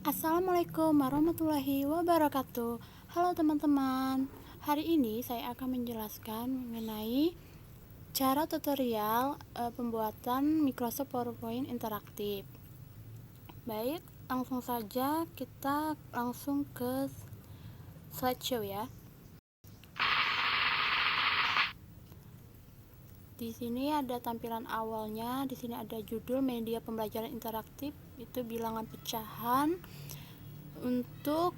Assalamualaikum warahmatullahi wabarakatuh. Halo teman-teman. Hari ini saya akan menjelaskan mengenai cara tutorial pembuatan Microsoft PowerPoint interaktif. Baik, langsung saja kita langsung ke slideshow ya. Di sini ada tampilan awalnya, di sini ada judul media pembelajaran interaktif, itu bilangan pecahan untuk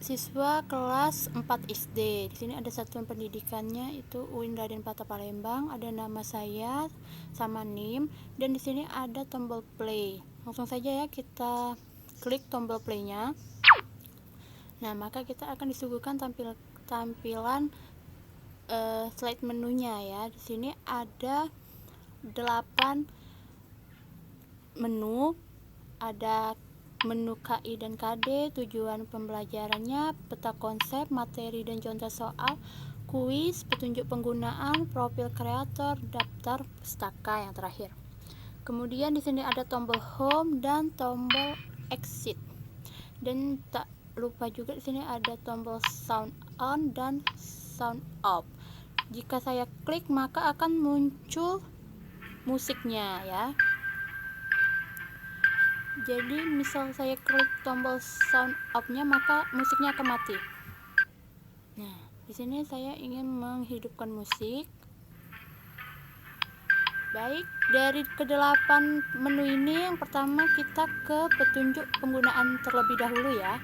siswa kelas 4 SD. Di sini ada satuan pendidikannya, itu UIN Raden Patah Palembang, ada nama saya sama NIM, dan di sini ada tombol play. Langsung saja ya kita klik tombol playnya. Nah, maka kita akan disuguhkan tampilan slide menunya ya. Di sini ada 8 menu, ada menu KI dan KD, tujuan pembelajarannya, peta konsep, materi dan contoh soal, kuis, petunjuk penggunaan, profil kreator, daftar pustaka yang terakhir. Kemudian di sini ada tombol home dan tombol exit. Dan tak lupa juga di sini ada tombol sound on dan sound off. Jika saya klik maka akan muncul musiknya ya. Jadi misal saya klik tombol sound off-nya maka musiknya akan mati. Nah, di sini saya ingin menghidupkan musik. Baik, dari ke-8 menu ini yang pertama kita ke petunjuk penggunaan terlebih dahulu ya.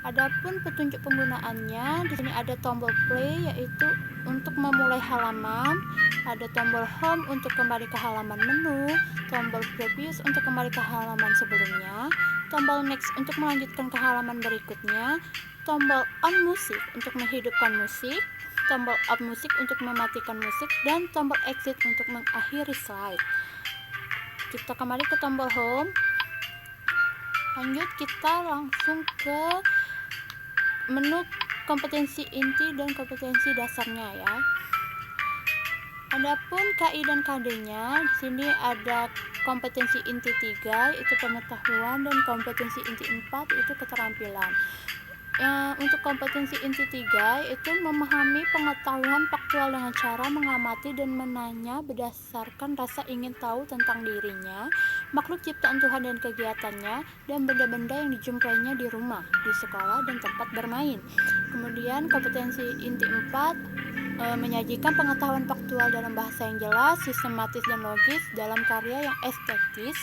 Adapun petunjuk penggunaannya, di sini ada tombol play yaitu untuk memulai halaman, ada tombol home untuk kembali ke halaman menu, tombol previous untuk kembali ke halaman sebelumnya, tombol next untuk melanjutkan ke halaman berikutnya, tombol on musik untuk menghidupkan musik, tombol off musik untuk mematikan musik, dan tombol exit untuk mengakhiri slide. Kita kembali ke tombol home. Lanjut kita langsung ke menu kompetensi inti dan kompetensi dasarnya ya. Adapun KI dan KD-nya, di sini ada kompetensi inti 3 itu pengetahuan, dan kompetensi inti 4 itu keterampilan. Untuk kompetensi inti 3 itu memahami pengetahuan faktual dengan cara mengamati dan menanya berdasarkan rasa ingin tahu tentang dirinya, makhluk ciptaan Tuhan dan kegiatannya, dan benda-benda yang dijumpainya di rumah, di sekolah, dan tempat bermain. Kemudian kompetensi inti 4 menyajikan pengetahuan faktual dalam bahasa yang jelas, sistematis, dan logis, dalam karya yang estetis,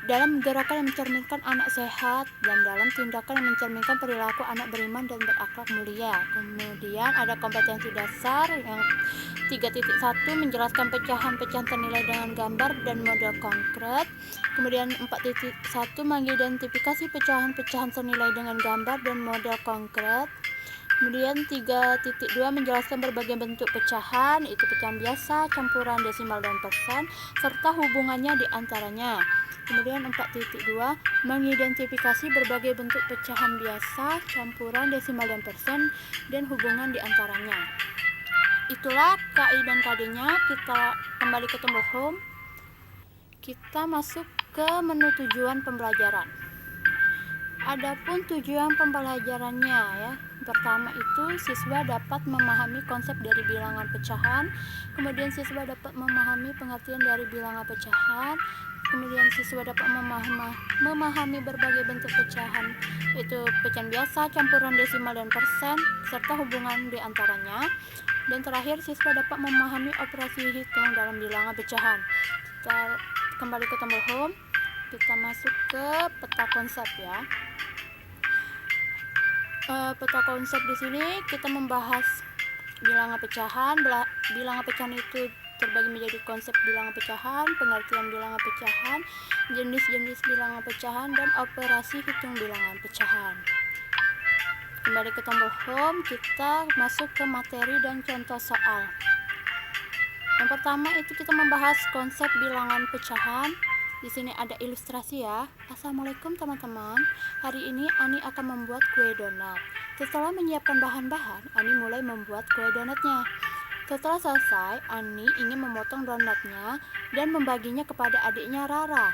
dalam gerakan yang mencerminkan anak sehat, dan dalam tindakan yang mencerminkan perilaku anak beriman dan berakhlak mulia. Kemudian ada kompetensi dasar yang 3.1 menjelaskan pecahan-pecahan ternilai dengan gambar dan model konkret. Kemudian 4.1 mengidentifikasi pecahan-pecahan ternilai dengan gambar dan model konkret. Kemudian 3.2 menjelaskan berbagai bentuk pecahan, itu pecahan biasa, campuran, desimal, dan persen, serta hubungannya di antaranya. Kemudian 4.2 mengidentifikasi berbagai bentuk pecahan biasa, campuran, desimal, dan persen, dan hubungan di antaranya. Itulah KI dan KD-nya. Kita kembali ke tombol home. Kita masuk ke menu tujuan pembelajaran. Adapun tujuan pembelajarannya ya, pertama itu siswa dapat memahami konsep dari bilangan pecahan, kemudian siswa dapat memahami pengertian dari bilangan pecahan, kemudian siswa dapat memahami berbagai bentuk pecahan, itu pecahan biasa, campuran, desimal, dan persen, serta hubungan di antaranya. Dan terakhir siswa dapat memahami operasi hitung dalam bilangan pecahan. Kita kembali ke tombol home, kita masuk ke peta konsep ya. Peta konsep di sini kita membahas bilangan pecahan. Bilangan pecahan itu terbagi menjadi konsep bilangan pecahan, pengertian bilangan pecahan, jenis-jenis bilangan pecahan, dan operasi hitung bilangan pecahan. Kembali ke tombol home, kita masuk ke materi dan contoh soal. Yang pertama itu kita membahas konsep bilangan pecahan. Di sini ada ilustrasi ya. Assalamualaikum teman-teman. Hari ini Ani akan membuat kue donat. Setelah menyiapkan bahan-bahan, Ani mulai membuat kue donatnya. Setelah selesai, Ani ingin memotong donatnya dan membaginya kepada adiknya Rara.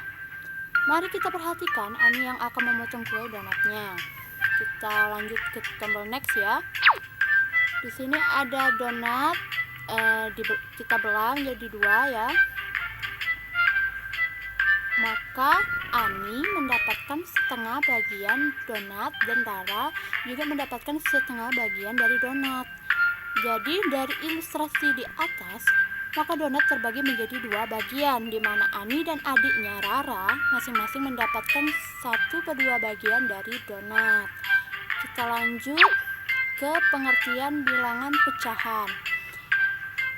Mari kita perhatikan Ani yang akan memotong kue donatnya. Kita lanjut ke tombol next ya. Di sini ada donat, kita belah jadi 2 ya. Maka Ani mendapatkan setengah bagian donat dan Dara juga mendapatkan setengah bagian dari donat. Jadi dari ilustrasi di atas, maka donat terbagi menjadi 2 bagian, di mana Ani dan adiknya Rara masing-masing mendapatkan 1/2 bagian dari donat. Kita lanjut ke pengertian bilangan pecahan.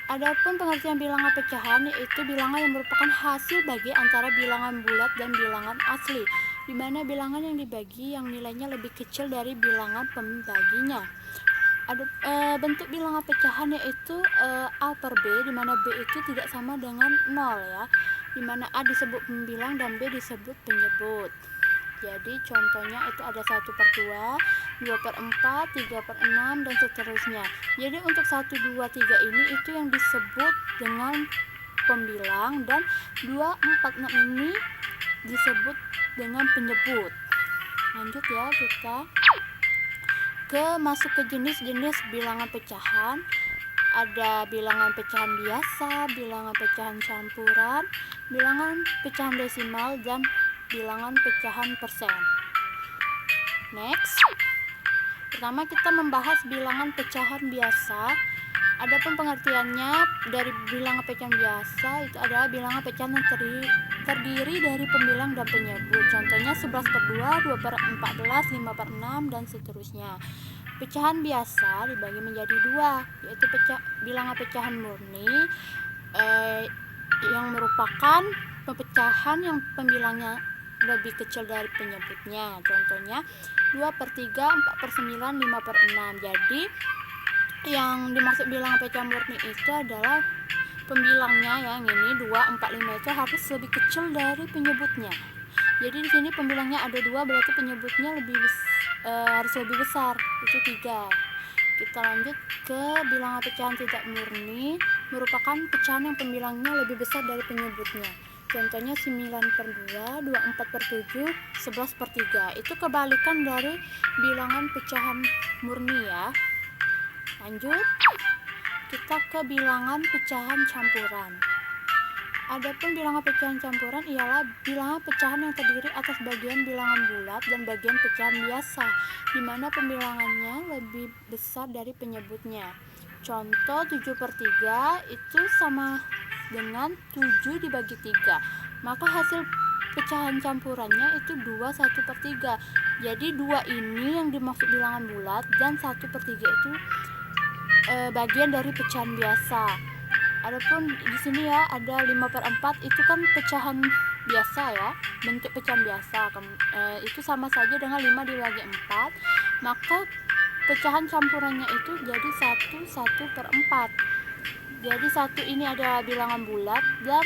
Adapun pengertian bilangan pecahan yaitu bilangan yang merupakan hasil bagi antara bilangan bulat dan bilangan asli, di mana bilangan yang dibagi yang nilainya lebih kecil dari bilangan pembaginya. Ada bentuk bilangan pecahan yaitu A per B, di mana B itu tidak sama dengan 0 ya, di mana A disebut pembilang dan B disebut penyebut. Jadi contohnya itu ada 1/2, 2/4, 3/6 dan seterusnya. Jadi untuk 1, 2, 3 ini itu yang disebut dengan pembilang, dan 2, 4, 6 ini disebut dengan penyebut. Lanjut ya, kita masuk ke jenis-jenis bilangan pecahan. Ada bilangan pecahan biasa, bilangan pecahan campuran, bilangan pecahan desimal, dan bilangan pecahan persen. Next, pertama kita membahas bilangan pecahan biasa. Adapun pengertiannya dari bilangan pecahan biasa itu adalah bilangan pecahan yang terdiri dari pembilang dan penyebut. Contohnya 11/2, 2/14, 5/6 dan seterusnya. Pecahan biasa dibagi menjadi 2, yaitu bilangan pecahan murni yang merupakan pecahan yang pembilangnya lebih kecil dari penyebutnya. Contohnya 2/3, 4/9, 5/6. Jadi yang dimaksud bilangan pecahan murni itu adalah pembilangnya yang ini 2, 4, 5 itu harus lebih kecil dari penyebutnya. Jadi di sini pembilangnya ada 2, berarti penyebutnya harus lebih besar, itu 3. Kita lanjut ke bilangan pecahan tidak murni, merupakan pecahan yang pembilangnya lebih besar dari penyebutnya. Contohnya 9/2, 24/7, 11/3. Itu kebalikan dari bilangan pecahan murni ya. Lanjut, kita ke bilangan pecahan campuran. Adapun bilangan pecahan campuran ialah bilangan pecahan yang terdiri atas bagian bilangan bulat dan bagian pecahan biasa, di mana pembilangannya lebih besar dari penyebutnya. Contoh 7/3 itu sama dengan 7 dibagi 3, maka hasil pecahan campurannya itu 2 1/3. Jadi 2 ini yang dimaksud bilangan bulat, dan 1/3 itu bagian dari pecahan biasa. Adapun di sini ya ada 5/4, itu kan pecahan biasa ya, bentuk pecahan biasa. Itu sama saja dengan 5 dibagi 4, maka pecahan campurannya itu jadi 1/4. Jadi 1 ini adalah bilangan bulat dan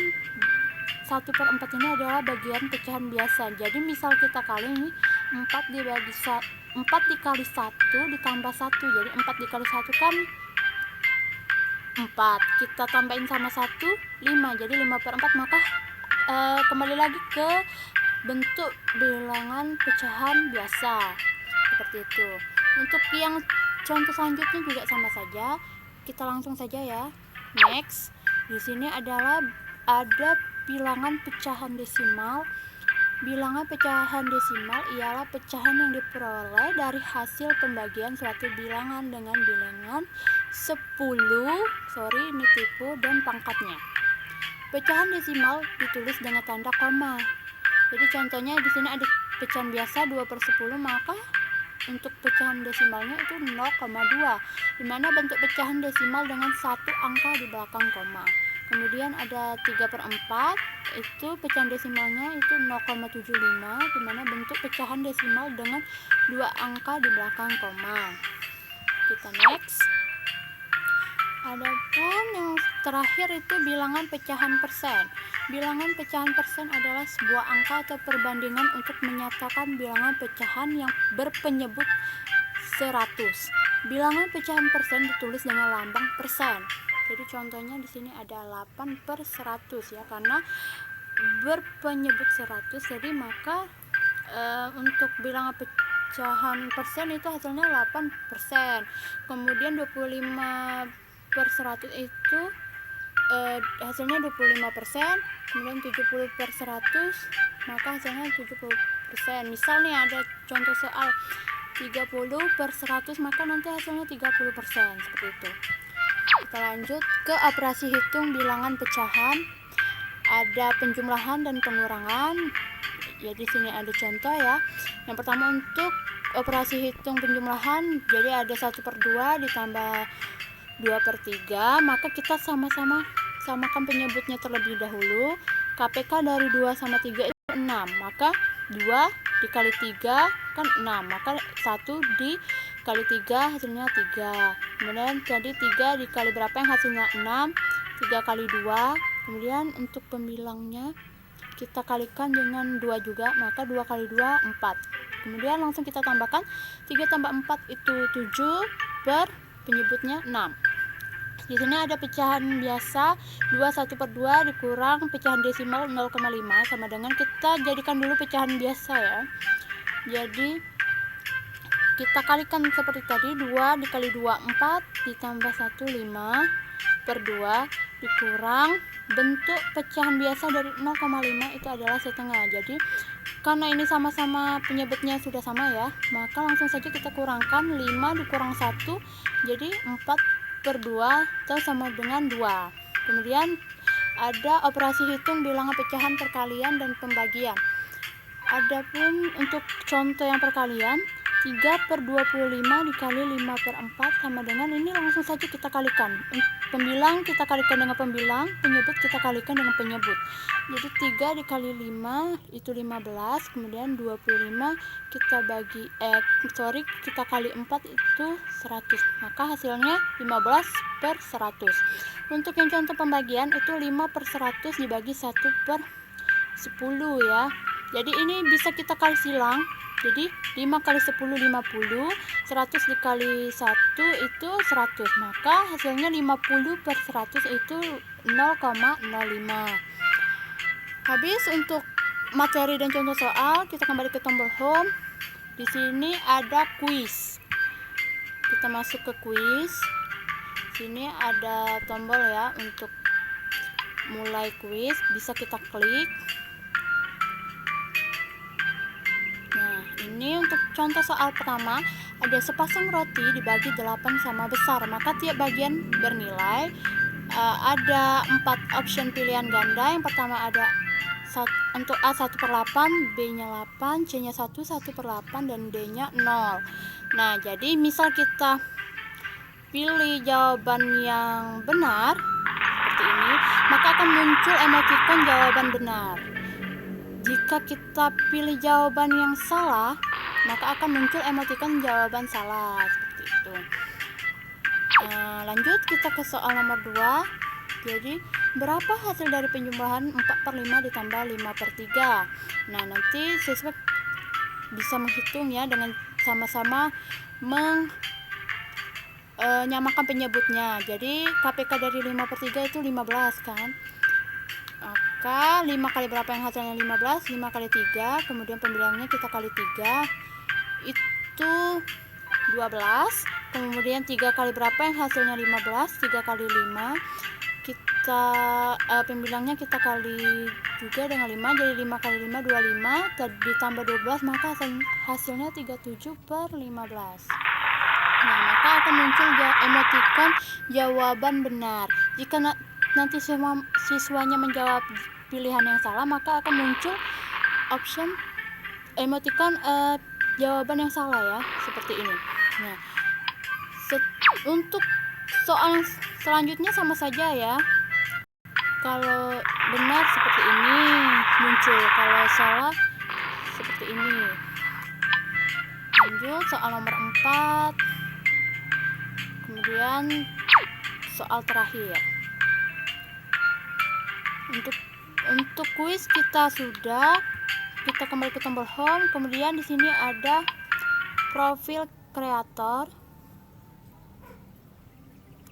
1/4 ini adalah bagian pecahan biasa. Jadi misal kita kali ini 4 dikali 1 ditambah 1, jadi 4 dikali 1 kan 4, kita tambahin sama 1, 5, jadi 5/4. Maka kembali lagi ke bentuk bilangan pecahan biasa seperti itu. Untuk yang contoh selanjutnya juga sama saja, kita langsung saja ya. Next, di sini ada bilangan pecahan desimal. Bilangan pecahan desimal ialah pecahan yang diperoleh dari hasil pembagian suatu bilangan dengan bilangan 10, dan pangkatnya. Pecahan desimal ditulis dengan tanda koma. Jadi contohnya di sini ada pecahan biasa 2/10, maka untuk pecahan desimalnya itu 0,2, di mana bentuk pecahan desimal dengan 1 angka di belakang koma. Kemudian ada 3/4, itu pecahan desimalnya itu 0,75, di mana bentuk pecahan desimal dengan 2 angka di belakang koma. Kita next. Adapun yang terakhir itu bilangan pecahan persen. Bilangan pecahan persen adalah sebuah angka atau perbandingan untuk menyatakan bilangan pecahan yang berpenyebut 100. Bilangan pecahan persen ditulis dengan lambang persen. Jadi contohnya di sini ada 8/100 ya, karena berpenyebut 100, jadi maka untuk bilangan pecahan persen itu hasilnya 8%. Kemudian 25/100 itu hasilnya 25%. Kemudian 70/100 maka hasilnya 70%. Misal nih ada contoh soal 30/100 maka nanti hasilnya 30%, seperti itu. Kita lanjut ke operasi hitung bilangan pecahan. Ada penjumlahan dan pengurangan. Ya, di sini ada contoh ya. Yang pertama untuk operasi hitung penjumlahan, jadi ada 1/2 ditambah 2/3, maka kita sama-sama samakan penyebutnya terlebih dahulu. KPK dari 2 sama 3 itu 6, maka 2 dikali 3 kan 6, maka 1 dikali 3 hasilnya 3. Kemudian jadi 3 dikali berapa yang hasilnya 6, 3 kali 2. Kemudian untuk pembilangnya kita kalikan dengan 2 juga, maka 2 kali 2 4. Kemudian langsung kita tambahkan 3 tambah 4 itu 7 per penyebutnya 6. Di sini ada pecahan biasa 2 1/2 dikurang pecahan desimal 0,5 sama dengan, kita jadikan dulu pecahan biasa ya. Jadi kita kalikan seperti tadi, 2 dikali 2 4 ditambah 1 5/2 dikurang bentuk pecahan biasa dari 0,5 itu adalah setengah. Jadi karena ini sama-sama penyebutnya sudah sama ya, maka langsung saja kita kurangkan 5 dikurang 1 jadi 4/2 atau sama dengan 2. Kemudian ada operasi hitung bilangan pecahan perkalian dan pembagian. Adapun untuk contoh yang perkalian, 3/25 dikali 5/4 sama dengan, ini langsung saja kita kalikan. Pembilang kita kalikan dengan pembilang, penyebut kita kalikan dengan penyebut. Jadi 3 dikali 5 itu 15, kemudian 25 kita kita kali 4 itu 100. Maka hasilnya 15/100. Untuk yang contoh pembagian itu 5/100 dibagi 1/10 ya. Jadi ini bisa kita kali silang. Jadi 5 kali 10 50, 100 dikali 1 itu 100, maka hasilnya 50/100 itu 0,05. Habis untuk materi dan contoh soal, kita kembali ke tombol home. Di sini ada kuis. Kita masuk ke kuis. Sini ada tombol ya untuk mulai kuis, bisa kita klik. Ini untuk contoh soal pertama, ada sepasang roti dibagi 8 sama besar, maka tiap bagian bernilai. Ada 4 option pilihan ganda. Yang pertama ada untuk A 1/8, B nya 8, C nya 1/8, dan D nya 0. Nah, jadi misal kita pilih jawaban yang benar seperti ini, maka akan muncul emoticon jawaban benar. Jika kita pilih jawaban yang salah, maka akan muncul emoticon jawaban salah, seperti itu. Lanjut kita ke soal nomor 2. Jadi berapa hasil dari penjumlahan 4/5 ditambah 5/3? Nah, nanti siswa bisa menghitung ya dengan sama-sama menyamakan penyebutnya. Jadi KPK dari 5/3 itu 15 kan. Maka 5 kali berapa yang hasilnya 15? 5 kali 3, kemudian pembilangnya kita kali 3 itu 12. Kemudian 3 kali berapa yang hasilnya 15? 3 kali 5 kita pembilangnya kita kali juga dengan 5, jadi 5 kali 5 25 ditambah 12, maka hasilnya 37/15. Nah, maka akan muncul emoticon jawaban benar. Jika nanti siswanya menjawab pilihan yang salah, maka akan muncul option emoticon jawaban yang salah ya, seperti ini. Nah, untuk soal selanjutnya sama saja ya. Kalau benar seperti ini muncul, kalau salah seperti ini. Lanjut soal nomor 4. Kemudian soal terakhir. Untuk kuis kita sudah, kita kembali ke tombol home. Kemudian di sini ada profil kreator.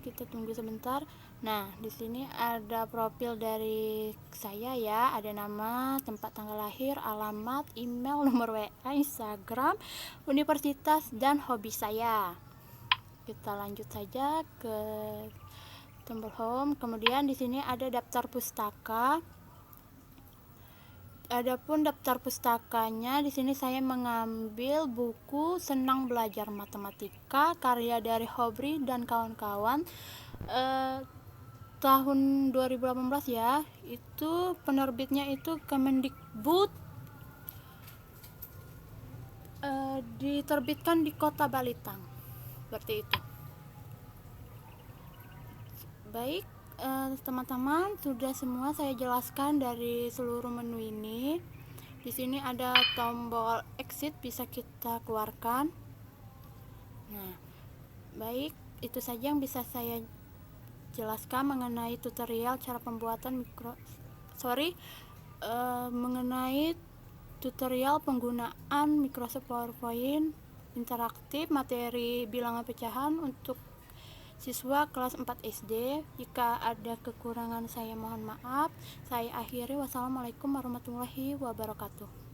Kita tunggu sebentar. Nah, di sini ada profil dari saya ya, ada nama, tempat tanggal lahir, alamat, email, nomor WA, Instagram, universitas, dan hobi saya. Kita lanjut saja ke tombol home. Kemudian di sini ada daftar pustaka. Adapun daftar pustakanya, di sini saya mengambil buku Senang Belajar Matematika karya dari Hobri dan kawan-kawan. Tahun 2018 ya, itu penerbitnya itu Kemendikbud, diterbitkan di Kota Balitang, seperti itu. Baik, teman-teman, sudah semua saya jelaskan dari seluruh menu ini. Di sini ada tombol exit, bisa kita keluarkan. Nah, baik, itu saja yang bisa saya jelaskan mengenai tutorial cara pembuatan mengenai tutorial penggunaan Microsoft PowerPoint interaktif materi bilangan pecahan untuk siswa kelas 4 SD. Jika ada kekurangan saya mohon maaf. Saya akhiri. Wassalamualaikum warahmatullahi wabarakatuh.